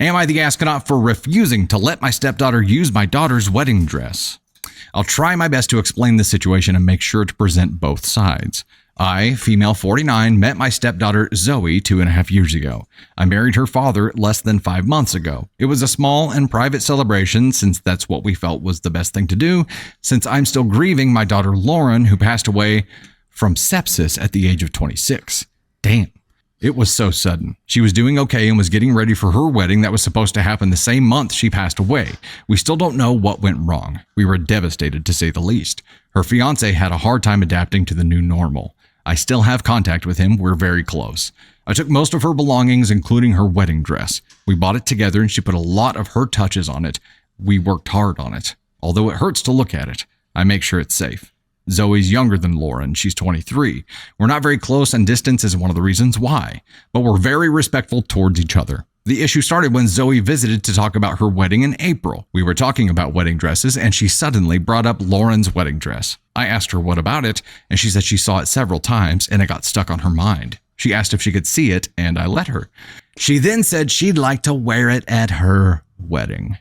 Am I the astronaut for refusing to let my stepdaughter use my daughter's wedding dress? I'll try my best to explain the situation and make sure to present both sides. I, female 49, met my stepdaughter Zoe 2.5 years ago. I married her father less than 5 months ago. It was a small and private celebration since that's what we felt was the best thing to do, since I'm still grieving my daughter Lauren, who passed away from sepsis at the age of 26. Damn. It was so sudden. She was doing okay and was getting ready for her wedding that was supposed to happen the same month she passed away. We still don't know what went wrong. We were devastated, to say the least. Her fiance had a hard time adapting to the new normal. I still have contact with him. We're very close. I took most of her belongings, including her wedding dress. We bought it together and she put a lot of her touches on it. We worked hard on it. Although it hurts to look at it, I make sure it's safe. Zoe's younger than Lauren. She's 23. We're not very close, and distance is one of the reasons why, but we're very respectful towards each other. The issue started when Zoe visited to talk about her wedding in April. We were talking about wedding dresses, and she suddenly brought up Lauren's wedding dress. I asked her what about it, and she said she saw it several times, and it got stuck on her mind. She asked if she could see it, and I let her. She then said she'd like to wear it at her wedding.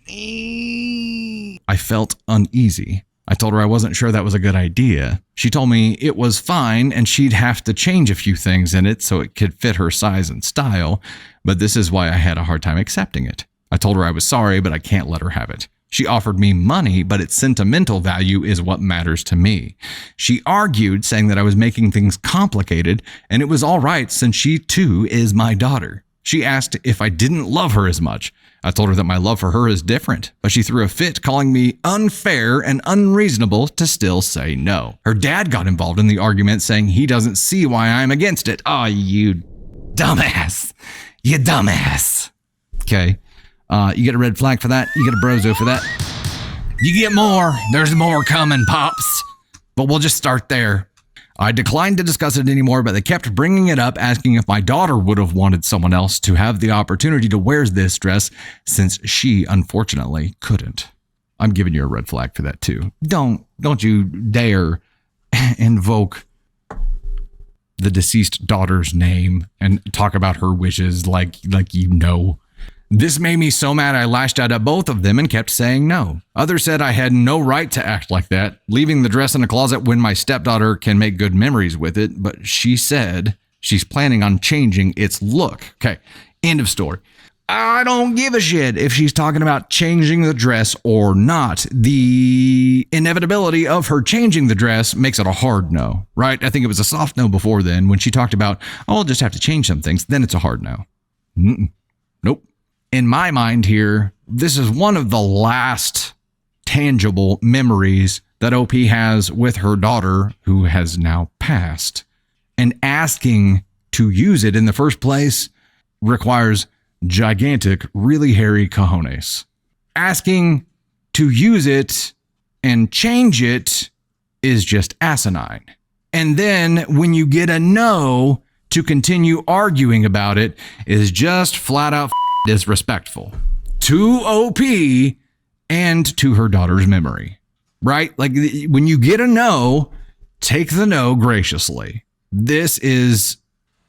I felt uneasy. I told her I wasn't sure that was a good idea. She told me it was fine and she'd have to change a few things in it so it could fit her size and style, but this is why I had a hard time accepting it. I told her I was sorry, but I can't let her have it. She offered me money, but its sentimental value is what matters to me. She argued, saying that I was making things complicated, and it was all right since she too is my daughter. She asked if I didn't love her as much. I told her that my love for her is different, but she threw a fit, calling me unfair and unreasonable to still say no. Her dad got involved in the argument, saying he doesn't see why I'm against it. Oh, you dumbass. You dumbass. Okay. You get a red flag for that. You get a brozo for that. You get more. There's more coming, Pops. But we'll just start there. I declined to discuss it anymore, but they kept bringing it up, asking if my daughter would have wanted someone else to have the opportunity to wear this dress, since she unfortunately couldn't. I'm giving you a red flag for that too. Don't you dare invoke the deceased daughter's name and talk about her wishes like you know. This made me so mad I lashed out at both of them and kept saying no. Others said I had no right to act like that, leaving the dress in a closet when my stepdaughter can make good memories with it, but she said she's planning on changing its look. Okay, end of story. I don't give a shit if she's talking about changing the dress or not. The inevitability of her changing the dress makes it a hard no, right? I think it was a soft no before then when she talked about, oh, I'll just have to change some things. Then it's a hard no. Nope. In my mind here, this is one of the last tangible memories that OP has with her daughter, who has now passed. And asking to use it in the first place requires gigantic, really hairy cojones. Asking to use it and change it is just asinine. And then when you get a no, to continue arguing about it is just flat out disrespectful to OP and to her daughter's memory, right? Like when you get a no, take the no graciously. This is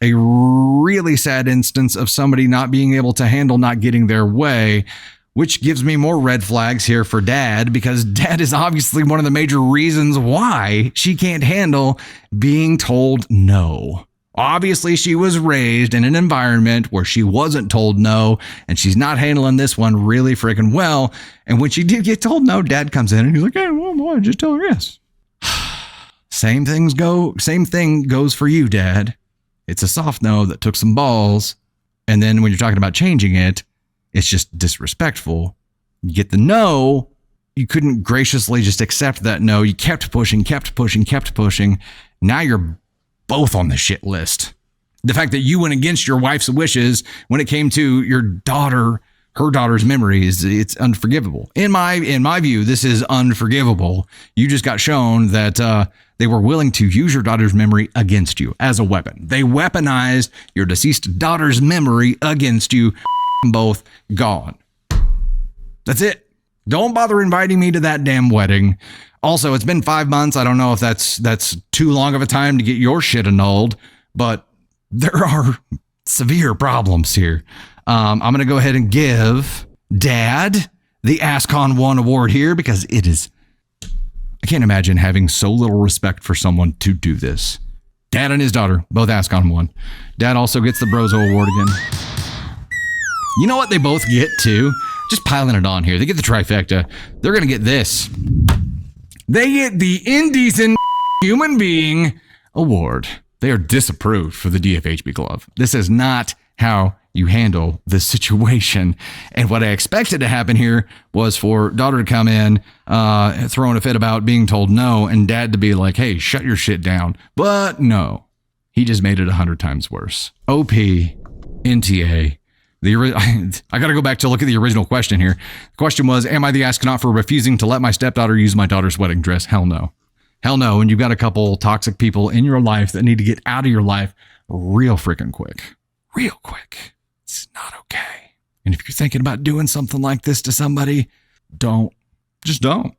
a really sad instance of somebody not being able to handle not getting their way, which gives me more red flags here for dad, because dad is obviously one of the major reasons why she can't handle being told no. Obviously, she was raised in an environment where she wasn't told no, and she's not handling this one really freaking well. And when she did get told no, dad comes in and he's like, hey, well, boy, just tell her yes. Same thing goes for you, dad. It's a soft no that took some balls. And then when you're talking about changing it, it's just disrespectful. You get the no, you couldn't graciously just accept that no. You kept pushing. Now you're both on the shit list. The fact that you went against your wife's wishes when it came to your daughter, her daughter's memories, it's unforgivable. In my view, this is unforgivable. You just got shown that they were willing to use your daughter's memory against you as a weapon. They weaponized your deceased daughter's memory against you. Both gone. That's it. Don't bother inviting me to that damn wedding. Also, it's been 5 months. I don't know if that's too long of a time to get your shit annulled, but there are severe problems here. I'm going to go ahead and give Dad the AskCon 1 award here because it is, I can't imagine having so little respect for someone to do this. Dad and his daughter both AskCon 1. Dad also gets the Brozo award again. You know what they both get too? Just piling it on here. They get the trifecta. They're going to get this. They get the Indecent Human Being Award. They are disapproved for the DFHB glove. This is not how you handle this situation. And what I expected to happen here was for daughter to come in, throwing a fit about being told no, and dad to be like, hey, shut your shit down. But no, he just made it 100 times worse. OP, NTA. I got to go back to look at the original question here. The question was, am I the astronaut for refusing to let my stepdaughter use my daughter's wedding dress? Hell no. Hell no. And you've got a couple toxic people in your life that need to get out of your life real freaking quick. Real quick. It's not okay. And if you're thinking about doing something like this to somebody, don't. Just don't.